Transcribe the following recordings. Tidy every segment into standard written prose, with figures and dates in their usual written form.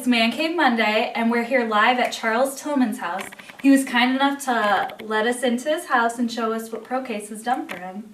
It's Mancave Monday, and we're here live at Charles Tillman's house. He was kind enough to let us into his house and show us what ProCase has done for him.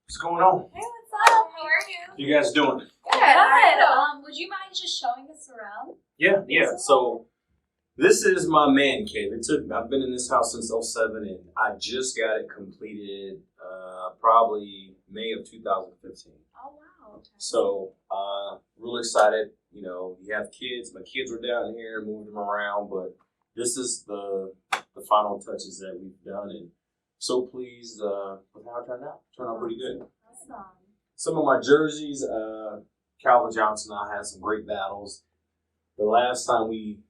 What's going on? Hey, what's up? How are you? You guys doing? Good. Would you mind just showing us around? Yeah. So this is my man cave. I've been in this house since '07, and I just got it completed probably May of 2015. Oh wow. Okay. So really excited. You know, you have kids. My kids were down here, moving them around, but this is the final touches that we've done, and so pleased with how it turned out. Turned out pretty good. Awesome. Some of my jerseys, Calvin Johnson and I had some great battles. The last time we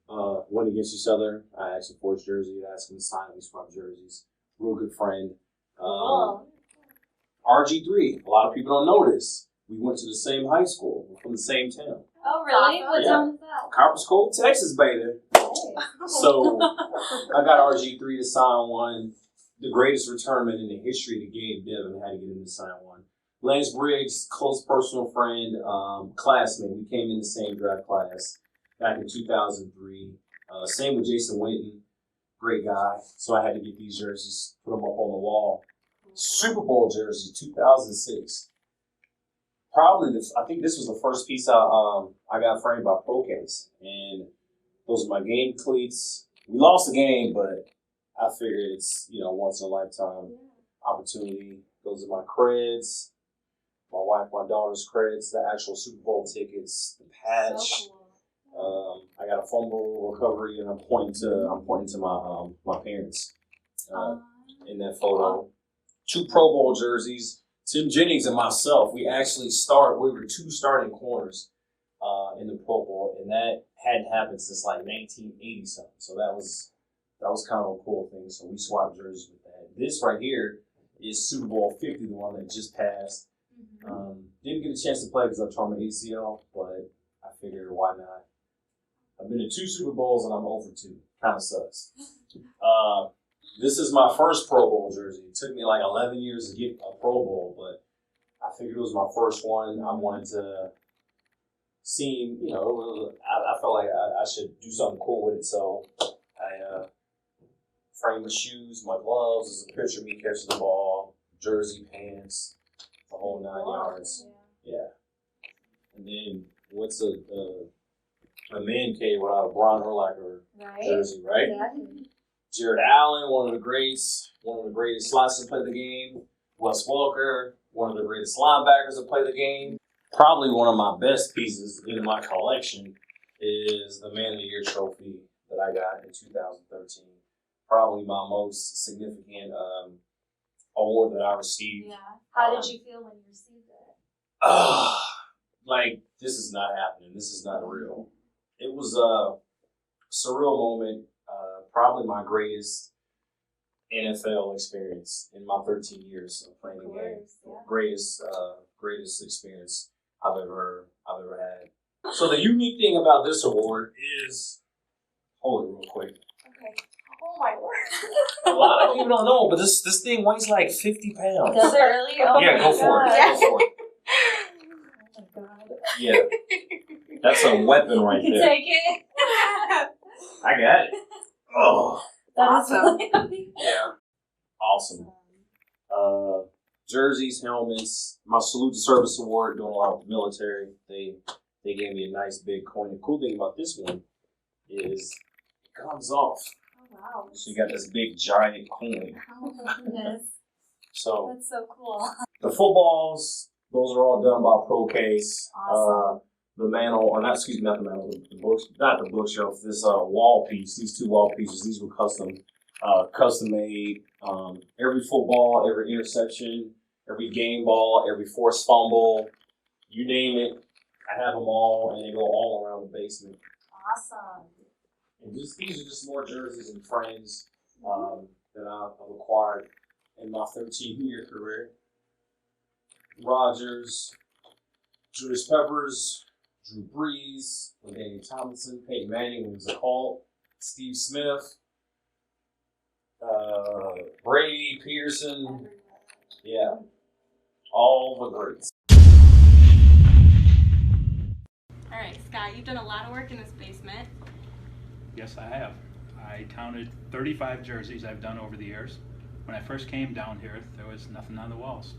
went against each other, I asked him for his jersey. I asked him to sign. We swapped jerseys. Real good friend. RG3. A lot of people don't know this. We went to the same high school. We're from the same town. Oh really? What town is that? Copper Cove, Texas, baby. So I got RG3 to sign one. The greatest returnment in the history of the game. Devin had to get him to sign one. Lance Briggs, close personal friend, classmate. We came in the same draft class back in 2003. Same with Jason Winton, great guy. So I had to get these jerseys, put them up on the wall. Super Bowl jersey, 2006. I think this was the first piece I got framed by ProCase, and those are my game cleats. We lost the game, but I figured it's once in a lifetime opportunity. Those are my creds. My wife, my daughter's creds, the actual Super Bowl tickets, the patch. So cool. I got a fumble recovery, and I'm pointing to my parents in that photo. 2 Pro Bowl jerseys. Tim Jennings and myself, we were 2 starting corners in the Pro Bowl, and that hadn't happened since like 1980 something. So that was kind of a cool thing. So we swapped jerseys with that. This right here is Super Bowl 50, the one that just passed. Didn't get a chance to play because I tore my ACL, but I figured why not. I've been to 2 Super Bowls and I'm over 2. Kind of sucks. This is my first Pro Bowl jersey. It took me like 11 years to get a Pro Bowl, but I figured it was my first one. I wanted to see, I felt like I should do something cool with it, so I framed my shoes, my gloves. There's a picture of me catching the ball, jersey, pants, the whole 9 yards. Yeah. And then what's a man cave without a Brian Urlacher jersey, right? Yeah. Jared Allen, one of the greatest slicers to play the game. Wes Welker, one of the greatest linebackers to play the game. Probably one of my best pieces in my collection is the Man of the Year trophy that I got in 2013. Probably my most significant award that I received. Yeah. How did you feel when you received it? Like, this is not happening. This is not real. It was a surreal moment. Probably my greatest NFL experience in my 13 years of playing the game. Yeah. Greatest experience I've ever had. So the unique thing about this award is, hold it real quick. Okay. Oh my word. A lot of people don't know, but this thing weighs like 50 pounds. Does it really? Oh Yeah, go for it. Yeah. Go for it. Oh my god. Yeah. That's a weapon right You can there. take it. I got it. Oh. That's Awesome. really Yeah. Awesome. Jerseys, helmets, my Salute to Service award, doing a lot with the military. They gave me a nice big coin. The cool thing about this one is it comes off. Oh wow. So you got this big giant coin. Oh my goodness. So That's so cool. the footballs, those are all done by ProCase. Awesome. The mantle, or not the mantle, the books, not the bookshelf, this wall piece, these 2 wall pieces, these were custom made. Every football, every interception, every game ball, every forced fumble, you name it, I have them all, and they go all around the basement. Awesome. And these are just more jerseys and frames that I've acquired in my 13-year career. Rodgers, Julius Peppers, Drew Brees, Daniel Tomlinson, Peyton Manning when he was a Colt, Steve Smith, Brady, Peterson, yeah, all the greats. All right, Scott, you've done a lot of work in this basement. Yes, I have. I counted 35 jerseys I've done over the years. When I first came down here, there was nothing on the walls.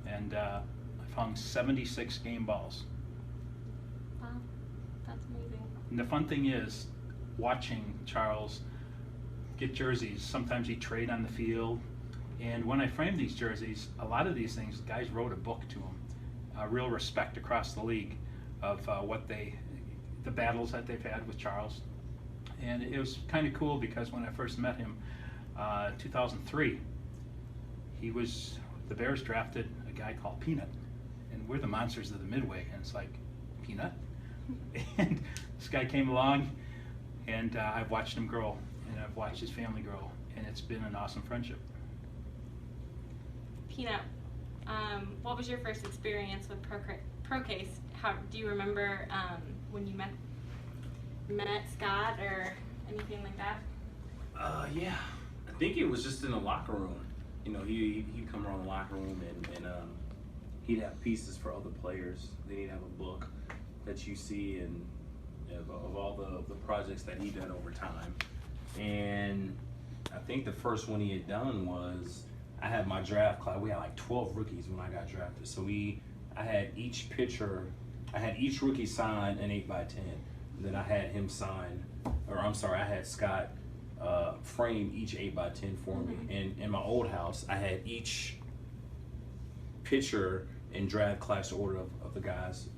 And I've hung 76 game balls. Wow, that's amazing. And the fun thing is watching Charles get jerseys. Sometimes he'd trade on the field. And when I framed these jerseys, a lot of these things, guys wrote a book to them. Real respect across the league of the battles that they've had with Charles. And it was kind of cool because when I first met him, 2003, the Bears drafted a guy called Peanut. And we're the monsters of the Midway. And it's like, Peanut? And this guy came along, and I've watched him grow, and I've watched his family grow, and it's been an awesome friendship. Peanut, what was your first experience with ProCase? How do you remember when you met Scott or anything like that? Yeah, I think it was just in the locker room. You know, he'd come around the locker room and he'd have pieces for other players. Then he'd have a book that you see and of all the projects that he'd done over time. And I think the first one he had done was, I had my draft class. We had like 12 rookies when I got drafted. So I had each rookie sign an 8x10. Then I had him sign, I had Scott frame each 8x10 for me. And in my old house, I had each picture in draft class order of the guys,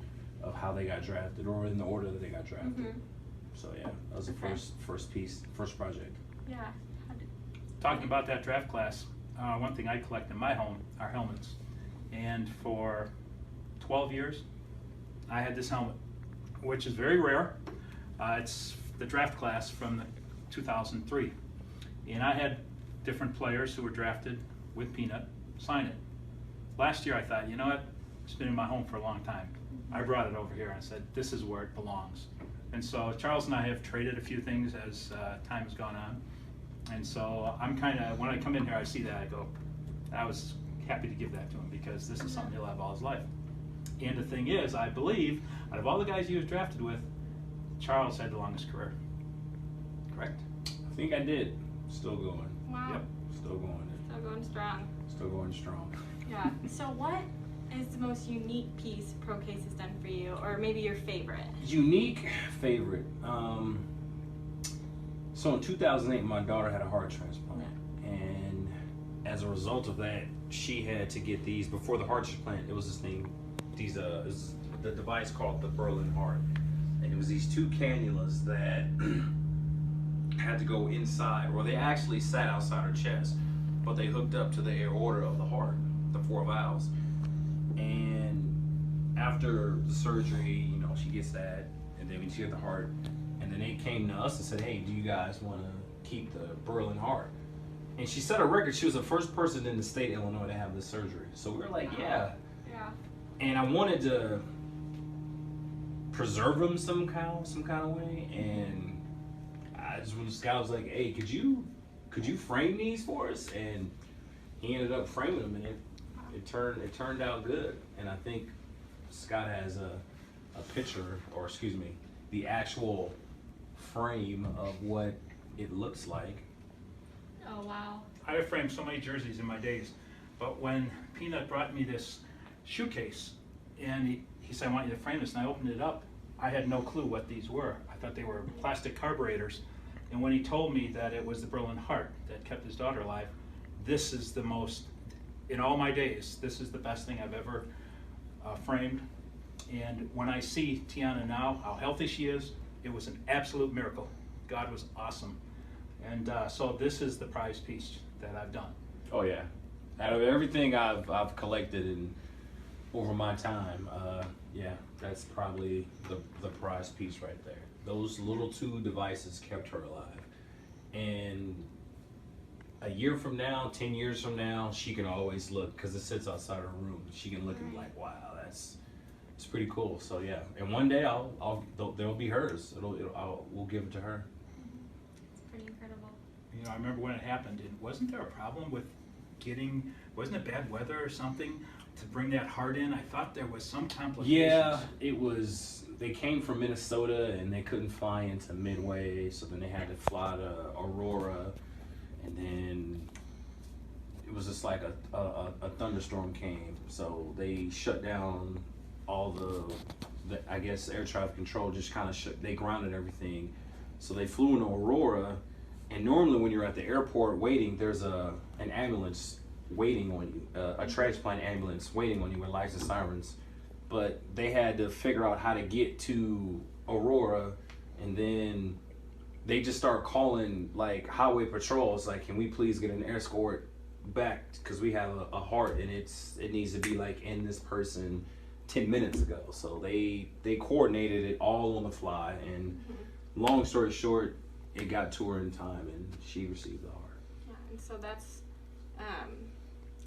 of how they got drafted, or in the order that they got drafted. So yeah, that was the first project. Yeah. Talking about that draft class, one thing I collect in my home are helmets. And for 12 years, I had this helmet, which is very rare. It's the draft class from 2003. And I had different players who were drafted with Peanut sign it. Last year I thought, you know what, it's been in my home for a long time. I brought it over here and I said, this is where it belongs. And so Charles and I have traded a few things as time has gone on. And so I'm kind of, when I come in here, I see that, I go, I was happy to give that to him because this is something he'll have all his life. And the thing is, I believe, out of all the guys he was drafted with, Charles had the longest career. Correct? I think I did. Still going. Wow. Yep. Still going. Still going strong. Still going strong. Yeah. So what is the most unique piece ProCase has done for you, or maybe your favorite? Unique favorite. So in 2008, my daughter had a heart transplant, and as a result of that, she had to get these before the heart transplant. It was this thing, the device called the Berlin heart, and it was these two cannulas that had to go inside, or they actually sat outside her chest, but they hooked up to the aorta of the heart, the 4 valves. And after the surgery, you know, she gets that, and then she got the heart, and then they came to us and said, hey, do you guys want to keep the Berlin heart? And she set a record. She was the first person in the state of Illinois to have this surgery. So we were like, yeah. Yeah. And I wanted to preserve them some kind of way. And Scott was like, hey, could you frame these for us? And he ended up framing them, and it turned out good. And I think Scott has a picture, or excuse me, the actual frame of what it looks like. Oh wow. I have framed so many jerseys in my days, but when Peanut brought me this shoe case, and he said, I want you to frame this, and I opened it up, I had no clue what these were. I thought they were plastic carburetors. And when he told me that it was the Berlin heart that kept his daughter alive, this is the most, in all my days, this is the best thing I've ever framed. And when I see Tiana now, how healthy she is, it was an absolute miracle. God was awesome. And so this is the prize piece that I've done. Oh yeah, out of everything I've collected over my time, yeah, that's probably the prize piece right there. Those little 2 devices kept her alive, and a year from now, 10 years from now, she can always look, because it sits outside her room. She can look and be like, wow, it's pretty cool. So yeah, and one day they'll be hers. We'll give it to her. It's pretty incredible. You know, I remember when it happened, and wasn't there a problem with wasn't it bad weather or something to bring that heart in? I thought there was some complications. Yeah, it was. They came from Minnesota and they couldn't fly into Midway, so then they had to fly to Aurora, and then it was just like a thunderstorm came, so they shut down all the I guess air traffic control just kind of they grounded everything, so they flew into Aurora, and normally when you're at the airport waiting, there's an ambulance waiting on you, a transplant ambulance waiting on you with lights and sirens. But they had to figure out how to get to Aurora, and then they just start calling like highway patrols, like, can we please get an escort back because we have a heart and it needs to be like in this person 10 minutes ago. So they coordinated it all on the fly, and long story short, it got to her in time and she received the heart. Yeah, and so that's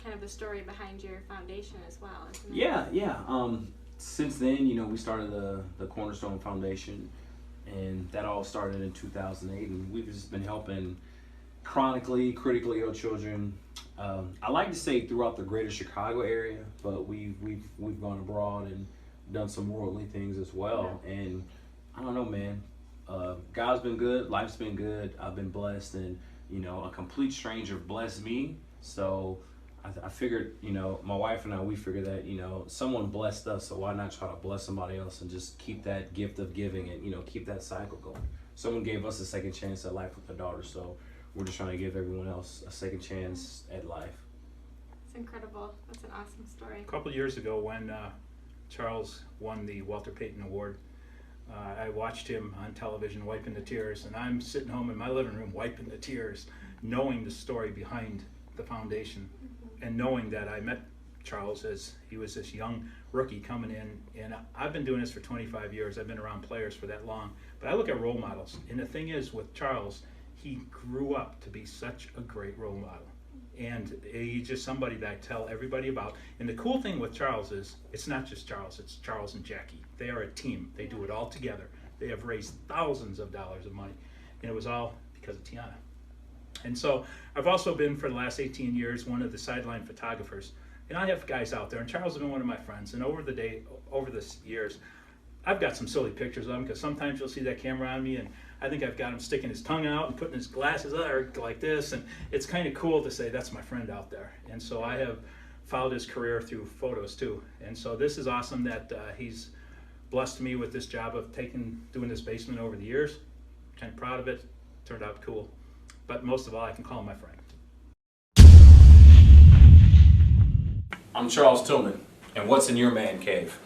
kind of the story behind your foundation as well, isn't it? Yeah. Since then, you know, we started the Cornerstone Foundation, and that all started in 2008, and we've just been helping chronically, critically ill children. I like to say throughout the greater Chicago area, but we've gone abroad and done some worldly things as well. Yeah. And I don't know, man. God's been good. Life's been good. I've been blessed, and you know, a complete stranger blessed me. So I figured, you know, my wife and I, we figured that, you know, someone blessed us, so why not try to bless somebody else and just keep that gift of giving and, you know, keep that cycle going. Someone gave us a second chance at life with their daughter, so we're just trying to give everyone else a second chance at life. It's incredible. That's an awesome story. A couple of years ago when Charles won the Walter Payton Award, I watched him on television wiping the tears, and I'm sitting home in my living room wiping the tears, knowing the story behind the foundation. And knowing that I met Charles as he was this young rookie coming in, and I've been doing this for 25 years. I've been around players for that long, but I look at role models, and the thing is with Charles, he grew up to be such a great role model, and he's just somebody that I tell everybody about. And the cool thing with Charles is it's not just Charles, it's Charles and Jackie. They are a team. They do it all together. They have raised thousands of dollars of money, and it was all because of Tiana. And so I've also been, for the last 18 years, one of the sideline photographers. And I have guys out there, and Charles has been one of my friends. And over the years, I've got some silly pictures of him, because sometimes you'll see that camera on me, and I think I've got him sticking his tongue out and putting his glasses out like this. And it's kind of cool to say, that's my friend out there. And so I have followed his career through photos too. And so this is awesome that he's blessed me with this job of doing this basement over the years. Kind of proud of it. Turned out cool. But most of all, I can call him my friend. I'm Charles Tillman, and what's in your man cave?